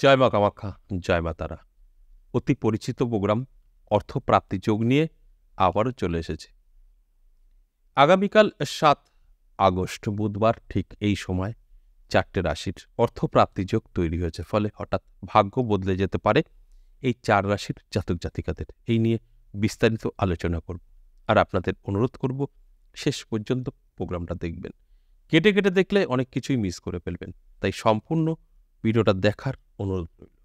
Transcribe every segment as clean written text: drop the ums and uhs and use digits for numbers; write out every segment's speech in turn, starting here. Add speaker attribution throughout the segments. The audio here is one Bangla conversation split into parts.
Speaker 1: জয় মা কামাখ্যা, জয় মা তারা। অতি পরিচিত প্রোগ্রাম অর্থপ্রাপ্তি যোগ নিয়ে আবারও চলে এসেছে। আগামীকাল ৭ আগস্ট বুধবার ঠিক এই সময় ৪টে রাশির অর্থপ্রাপ্তি যোগ তৈরি হয়েছে। ফলে হঠাৎ ভাগ্য বদলে যেতে পারে এই ৪ রাশির জাতক জাতিকাদের। এই নিয়ে বিস্তারিত আলোচনা করব। আর আপনাদের অনুরোধ করব শেষ পর্যন্ত প্রোগ্রামটা দেখবেন। কেটে কেটে দেখলে অনেক কিছুই মিস করে ফেলবেন। তাই সম্পূর্ণ ভিডিওটা দেখার অনুরোধ রইল।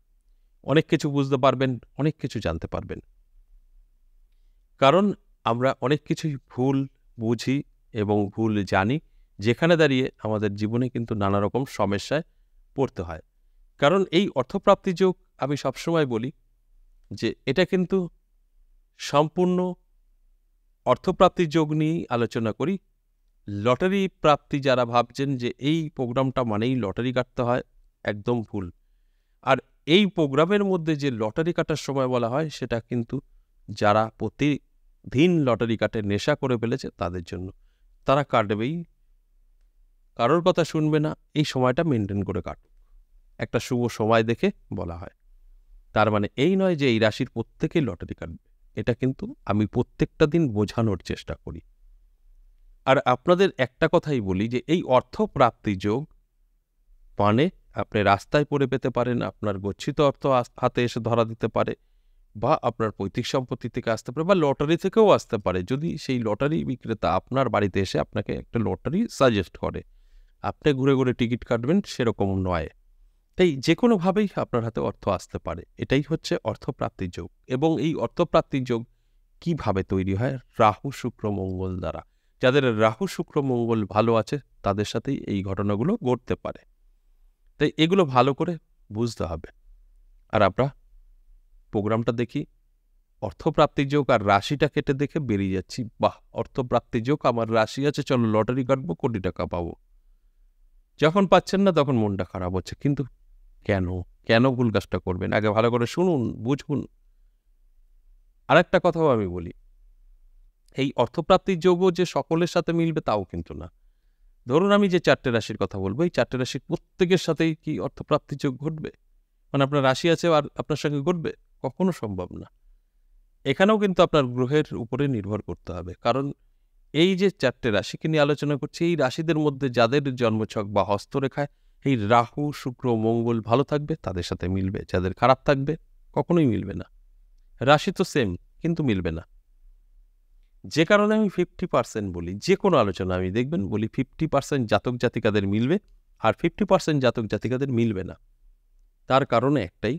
Speaker 1: অনেক কিছু বুঝতে পারবেন, অনেক কিছু জানতে পারবেন। কারণ আমরা অনেক কিছুই ভুল বুঝি এবং ভুল জানি, যেখানে দাঁড়িয়ে আমাদের জীবনে কিন্তু নানা রকম সমস্যায় পড়তে হয়। কারণ এই অর্থপ্রাপ্তি যোগ আমি সবসময় বলি যে এটা কিন্তু সম্পূর্ণ অর্থপ্রাপ্তি যোগ নিয়েই আলোচনা করি। লটারি প্রাপ্তি যারা ভাবছেন যে এই প্রোগ্রামটা মানেই লটারি কাটতে হয়, একদম ভুল। আর এই প্রোগ্রামের মধ্যে যে লটারি কাটার সময় বলা হয় সেটা কিন্তু যারা প্রতিদিন লটারি কাটে নেশা করে ফেলেছে তাদের জন্য। তারা কাটবেই, কারোর কথা শুনবে না, এই সময়টা মেনটেন করে কাটুক। একটা শুভ সময় দেখে বলা হয়। তার মানে এই নয় যে এই রাশির প্রত্যেকেই লটারি কাটবে। এটা কিন্তু আমি প্রত্যেকটা দিন বোঝানোর চেষ্টা করি। আর আপনাদের একটা কথাই বলি যে এই অর্থপ্রাপ্তি যোগ মানে আপনি রাস্তায় পড়ে পেতে পারেন, আপনার গচ্ছিত অর্থ হাতে এসে ধরা দিতে পারে, বা আপনার পৈতৃক সম্পত্তি থেকে আসতে পারে, বা লটারি থেকেও আসতে পারে। যদি সেই লটারি বিক্রেতা আপনার বাড়িতে এসে আপনাকে একটা লটারি সাজেস্ট করে, আপনি ঘুরে ঘুরে টিকিট কাটবেন, সেরকম নয়। তাই যে কোনোভাবেই আপনার হাতে অর্থ আসতে পারে। এটাই হচ্ছে অর্থপ্রাপ্তির যোগ। এবং এই অর্থপ্রাপ্তির যোগ কিভাবে তৈরি হয়? রাহু শুক্র মঙ্গল দ্বারা। যাদের রাহু শুক্র মঙ্গল ভালো আছে তাদের সাথেই এই ঘটনাগুলো ঘটতে পারে। তাই এগুলো ভালো করে বুঝতে হবে। আর আমরা প্রোগ্রামটা দেখি, অর্থপ্রাপ্তি যোগ আর রাশিটা কেটে দেখে বেরিয়ে যাচ্ছি, বাহ, অর্থপ্রাপ্তি যোগ, আমার রাশি আছে, চলো লটারি কাটবো, কোটি টাকা পাবো। যখন পাচ্ছেন না তখন মনটা খারাপ হচ্ছে। কিন্তু কেন কেন ভুল কাজটা করবেন? আগে ভালো করে শুনুন, বুঝুন। আরেকটা কথাও আমি বলি, এই অর্থপ্রাপ্তির যোগও যে সকলের সাথে মিলবে তাও কিন্তু না। ধরুন আমি যে ৪টে রাশির কথা বলবো, এই ৪টে রাশির প্রত্যেকের সাথেই কি অর্থপ্রাপ্তি যোগ ঘটবে? মানে আপনার রাশি আছে আর আপনার সঙ্গে ঘটবে? কখনো সম্ভব না। এখানেও কিন্তু আপনার গ্রহের উপরে নির্ভর করতে হবে। কারণ এই যে ৪টে রাশিকে নিয়ে আলোচনা করছি, এই রাশিদের মধ্যে যাদের জন্মছক বা হস্তরেখায় এই রাহু শুক্র মঙ্গল ভালো থাকবে তাদের সাথে মিলবে, যাদের খারাপ থাকবে কখনোই মিলবে না। রাশি তো সেম, কিন্তু মিলবে না। যে কারণে আমি 50% বলি, যে কোনো আলোচনা আমি দেখবেন বলি 50% জাতক জাতিকাদের মিলবে আর 50% জাতক জাতিকাদের মিলবে না। তার কারণে একটাই,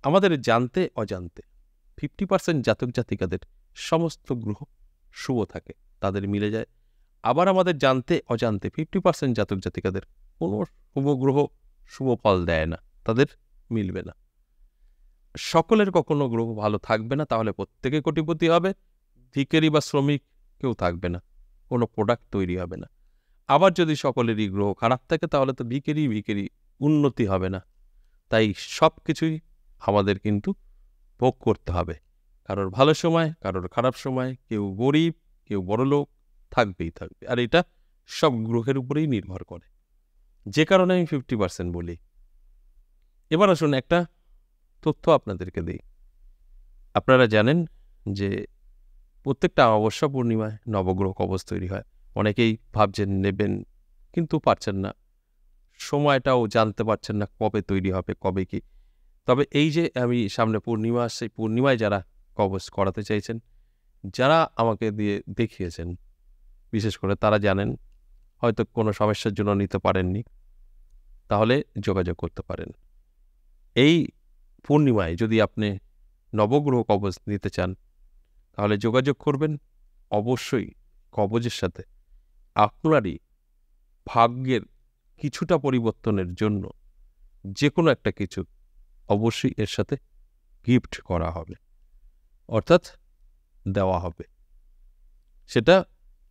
Speaker 1: আমাদের জানতে অজান্তে 50% জাতক জাতিকাদের সমস্ত গ্রহ শুভ থাকে, তাদের মিলে যায়। আবার আমাদের জানতে অজান্তে 50% জাতক জাতিকাদের কোনো শুভ গ্রহ শুভ ফল দেয় না, তাদের মিলবে না। সকলের কখনো গ্রহ ভালো থাকবে না, তাহলে প্রত্যেকে কোটিপতি হবে। ভিখারি বা শ্রমিক কেউ থাকবে না, কোনো প্রোডাক্ট তৈরি হবে না। আবার যদি সকলেরই গ্রহ খারাপ থাকে তাহলে তো ভিখারি, উন্নতি হবে না। তাই সব কিছুই আমাদের কিন্তু ভোগ করতে হবে। কারোর ভালো সময়, কারোর খারাপ সময়, কেউ গরিব, কেউ বড়লোক, থাকবেই থাকবে। আর এটা সব গ্রহের উপরেই নির্ভর করে। যে কারণে আমি 50% বলি। এবার আসুন একটা তথ্য আপনাদেরকে দিই। আপনারা জানেন যে প্রত্যেকটা অমাবস্যা পূর্ণিমায় নবগ্রহ কবচ তৈরি হয়। অনেকেই ভাবছেন নেবেন, কিন্তু পারছেন না, সময়টাও জানতে পারছেন না কবে তৈরি হবে, কবে কি। তবে এই যে আমি সামনে পূর্ণিমা আসছে, সেই পূর্ণিমায় যারা কবচ করাতে চাইছেন, যারা আমাকে দিয়ে দেখিয়েছেন বিশেষ করে, তারা জানেন, হয়তো কোনো সমস্যার জন্য নিতে পারেননি, তাহলে যোগাযোগ করতে পারেন। এই পূর্ণিমায় যদি আপনি নবগ্রহ কবচ নিতে চান তাহলে যোগাযোগ করবেন। অবশ্যই কবচের সাথে আপনারই ভাগ্যের কিছুটা পরিবর্তনের জন্য যে কোনো একটা কিছু অবশ্যই এর সাথে গিফট করা হবে, অর্থাৎ দেওয়া হবে। সেটা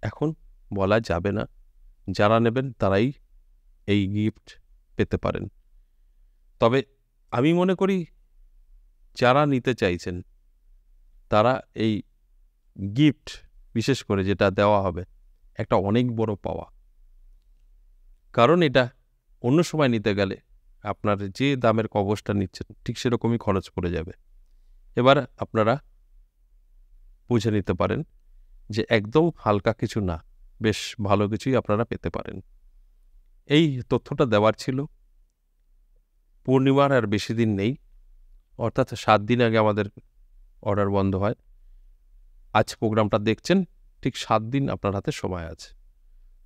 Speaker 1: এখন বলা যাবে না, যারা নেবেন তারাই এই গিফট পেতে পারেন। তবে আমি মনে করি যারা নিতে চাইছেন তারা এই গিফট, বিশেষ করে যেটা দেওয়া হবে, একটা অনেক বড় পাওয়া। কারণ এটা অন্য সময় নিতে গেলে আপনার যে দামের কবচটা নিচ্ছেন ঠিক সেরকমই খরচ পড়ে যাবে। এবার আপনারা বুঝে নিতে পারেন যে একদম হালকা কিছু না, বেশ ভালো কিছুই আপনারা পেতে পারেন। এই তথ্যটা দেওয়ার ছিল। পূর্ণিমার আর বেশি দিন নেই, অর্থাৎ 7 দিন আগে আমাদের অর্ডার বন্ধ হয়। আজ প্রোগ্রামটা দেখছেন, ঠিক 7 দিন আপনার হাতে সময় আছে।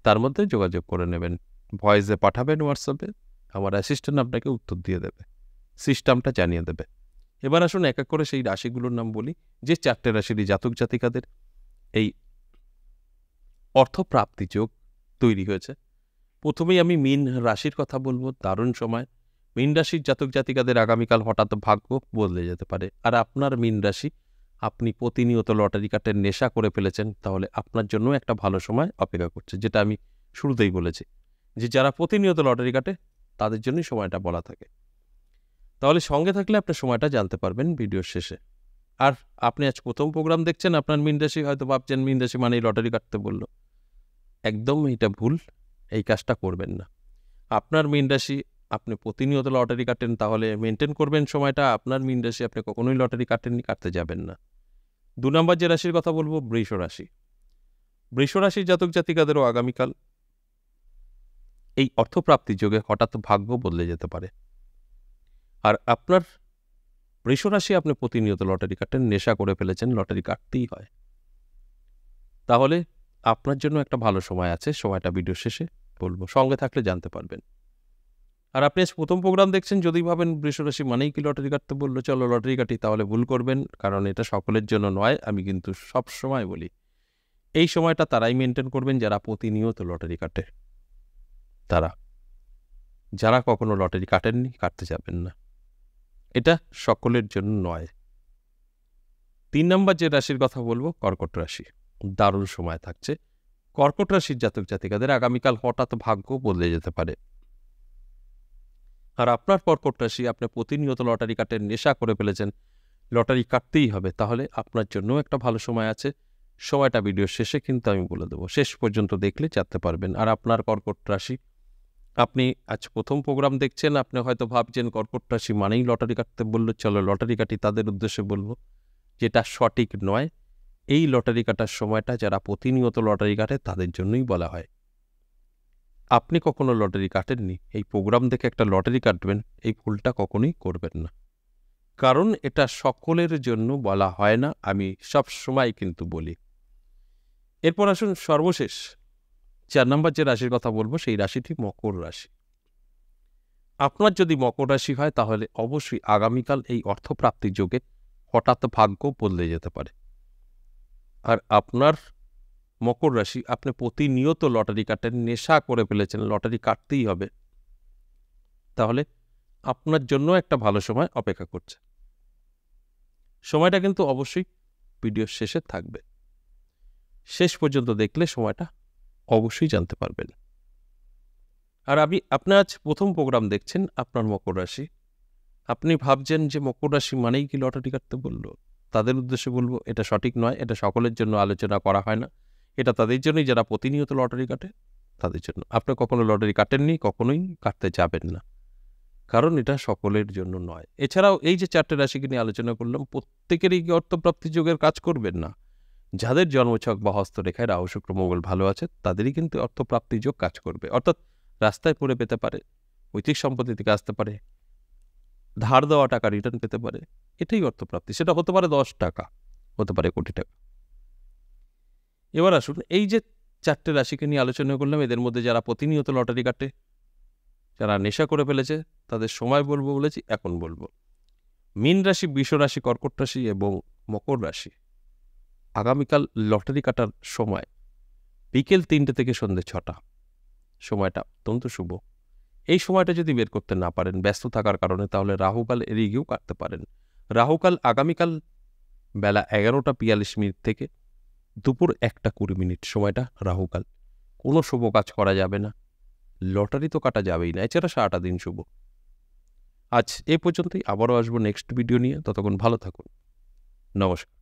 Speaker 1: তার মধ্যে যোগাযোগ করে নেবেন। ভয়েসে পাঠাবেন হোয়াটসঅ্যাপে, আমার অ্যাসিস্ট্যান্ট আপনাকে উত্তর দিয়ে দেবে, সিস্টেমটা জানিয়ে দেবে। এবার আসুন এক এক করে সেই রাশিগুলোর নাম বলি, যে 4টে রাশিরই জাতক জাতিকাদের এই অর্থপ্রাপ্তি যোগ তৈরি হয়েছে। প্রথমেই আমি মীন রাশির কথা বলবো। দারুণ সময়। মীন রাশির জাতক জাতিকাদের আগামীকাল হঠাৎ ভাগ্য বদলে যেতে পারে। আর আপনার মীন রাশি, আপনি প্রতিনিয়ত লটারি কাটের নেশা করে ফেলেছেন, তাহলে আপনার জন্য একটা ভালো সময় অপেক্ষা করছে, যেটা আমি শুরুতেই বলেছি যে যারা প্রতিনিয়ত লটারি কাটে তাদের জন্যই সময়টা বলা থাকে। তাহলে সঙ্গে থাকলে আপনি সময়টা জানতে পারবেন ভিডিওর শেষে। আর আপনি আজ প্রথম প্রোগ্রাম দেখছেন, আপনার মীন রাশি, হয়তো ভাবছেন মীন রাশি মানেই লটারি কাটতে বলল। একদম এটা ভুল, এই কাজটা করবেন না। আপনার মীন রাশি, আপনি প্রতিনিয়ত লটারি কাটেন, তাহলে মেনটেন করবেন সময়টা। আপনার মীন রাশি, আপনি কখনোই লটারি কাটেননি, কাটতে যাবেন না। 2 নম্বর যে রাশির কথা বলবো, বৃষ রাশি। বৃষ রাশির জাতক জাতিকাদেরও আগামীকাল এই অর্থপ্রাপ্তি যোগে হঠাৎ ভাগ্য বদলে যেতে পারে। আর আপনার বৃষ রাশি, আপনি প্রতিনিয়ত লটারি কাটেন, নেশা করে ফেলেছেন, লটারি কাটতেই হয়, তাহলে আপনার জন্য একটা ভালো সময় আছে। সময়টা ভিডিও শেষে বলবো, সঙ্গে থাকলে জানতে পারবেন। আর আপনি আজ প্রথম প্রোগ্রাম দেখছেন, যদি ভাবেন বৃষ রাশি মানেই কি লটারি কাটতে বললো, চলো লটারি কাটি, তাহলে ভুল করবেন, কারণ এটা সকলের জন্য নয়। আমি কিন্তু সব সময় বলি, এই সময়টা তারাই মেনটেন করবেন যারা প্রতিনিয়ত লটারি কাটে। তারা, যারা কখনো লটারি কাটেননি, কাটতে যাবেন না। এটা সকলের জন্য নয়। 3 নম্বর যে রাশির কথা বলবো, কর্কট রাশি। দারুণ সময় থাকছে। কর্কট রাশির জাতক জাতিকাদের আগামীকাল হঠাৎ ভাগ্য বদলে যেতে পারে। আর আপনার কর্কট রাশি, আপনি প্রতিনিয়ত লটারি কাটেন, নেশা করে ফেলেছেন, লটারি কাটতেই হবে, তাহলে আপনার জন্য একটা ভালো সময় আছে। সময়টা ভিডিওর শেষে কিন্তু আমি বলে দেবো, শেষ পর্যন্ত দেখলে জানতে পারবেন। আর আপনার কর্কট রাশি, আপনি আজ প্রথম প্রোগ্রাম দেখছেন, আপনি হয়তো ভাবছেন কর্কট রাশি মানেই লটারি কাটতে বললো, চলো লটারি কাটি, তাদের উদ্দেশ্যে বলবো যেটা সঠিক নয়। এই লটারি কাটার সময়টা যারা প্রতিনিয়ত লটারি কাটে তাদের জন্যই বলা হয়। আপনি কখনো লটারি কাটেননি, এই প্রোগ্রাম দেখে একটা লটারি কাটবেন, এই ভুলটা কখনোই করবেন না, কারণ এটা সকলের জন্য বলা হয় না। আমি সব সময় কিন্তু বলি। এরপর আসুন সর্বশেষ 4 নম্বর যে রাশির কথা বলবো, সেই রাশিটি মকর রাশি। আপনার যদি মকর রাশি হয়, তাহলে অবশ্যই আগামীকাল এই অর্থপ্রাপ্তি যোগে হঠাৎ ভাগ্য বদলে যেতে পারে। আর আপনার মকর রাশি, আপনি প্রতিনিয়ত লটারি কাটেন, নেশা করে ফেলেছেন, লটারি কাটতেই হবে, তাহলে আপনার জন্য একটা ভালো সময় অপেক্ষা করছে। সময়টা কিন্তু অবশ্যই ভিডিওর শেষে থাকবে, শেষ পর্যন্ত দেখলে সময়টা অবশ্যই জানতে পারবেন। আর আপনি আজ প্রথম প্রোগ্রাম দেখছেন, আপনার মকর রাশি, আপনি ভাবছেন যে মকর রাশি মানেই কি লটারি কাটতে বললো, তাদের উদ্দেশ্যে বলবো এটা সঠিক নয়। এটা সকলের জন্য আলোচনা করা হয় না, এটা তাদের জন্যই যারা প্রতিনিয়ত লটারি কাটে, তাদের জন্য। আপনি কখনো লটারি কাটেননি, কখনোই কাটতে যাবেন না, কারণ এটা সকলের জন্য নয়। এছাড়াও এই যে 4টে রাশিকে নিয়ে আলোচনা করলাম, প্রত্যেকেরই কি অর্থপ্রাপ্তি যোগের কাজ করবেন না। যাদের জন্মছক বা হস্তরেখায় রাহু শুক্র মঙ্গল ভালো আছে, তাদেরই কিন্তু অর্থপ্রাপ্তি যোগ কাজ করবে। অর্থাৎ রাস্তায় পড়ে পেতে পারে, পৈতৃক সম্পত্তি থেকে আসতে পারে, ধার দেওয়া টাকা রিটার্ন পেতে পারে, এটাই অর্থপ্রাপ্তি। সেটা হতে পারে 10 টাকা, হতে পারে কোটি টাকা। এবার আসুন, এই যে 4টে রাশিকে নিয়ে আলোচনা করলাম, এদের মধ্যে যারা প্রতিনিয়ত লটারি কাটে, যারা নেশা করে ফেলেছে, তাদের সময় বলবো বলেছি, এখন বলবো। মীন রাশি, বৃষ রাশি, কর্কট রাশি এবং মকর রাশি, আগামীকাল লটারি কাটার সময় বিকেল 3টে থেকে সন্ধ্যে 6টা। সময়টা অত্যন্ত শুভ। এই সময়টা যদি বের করতে না পারেন ব্যস্ত থাকার কারণে, তাহলে রাহুকাল এড়িয়ে গিয়েও কাটতে পারেন। রাহুকাল আগামীকাল বেলা 11:42 থেকে দুপুর 1:20, সময়টা রাহুকাল। কোনো শুভ কাজ করা যাবে না, লটারি তো কাটা যাবেই না, এছাড়া সারাটা দিন শুভ। আজ এ পর্যন্তই, আবারও আসবো নেক্সট ভিডিও নিয়ে। ততক্ষণ ভালো থাকুন, নমস্কার।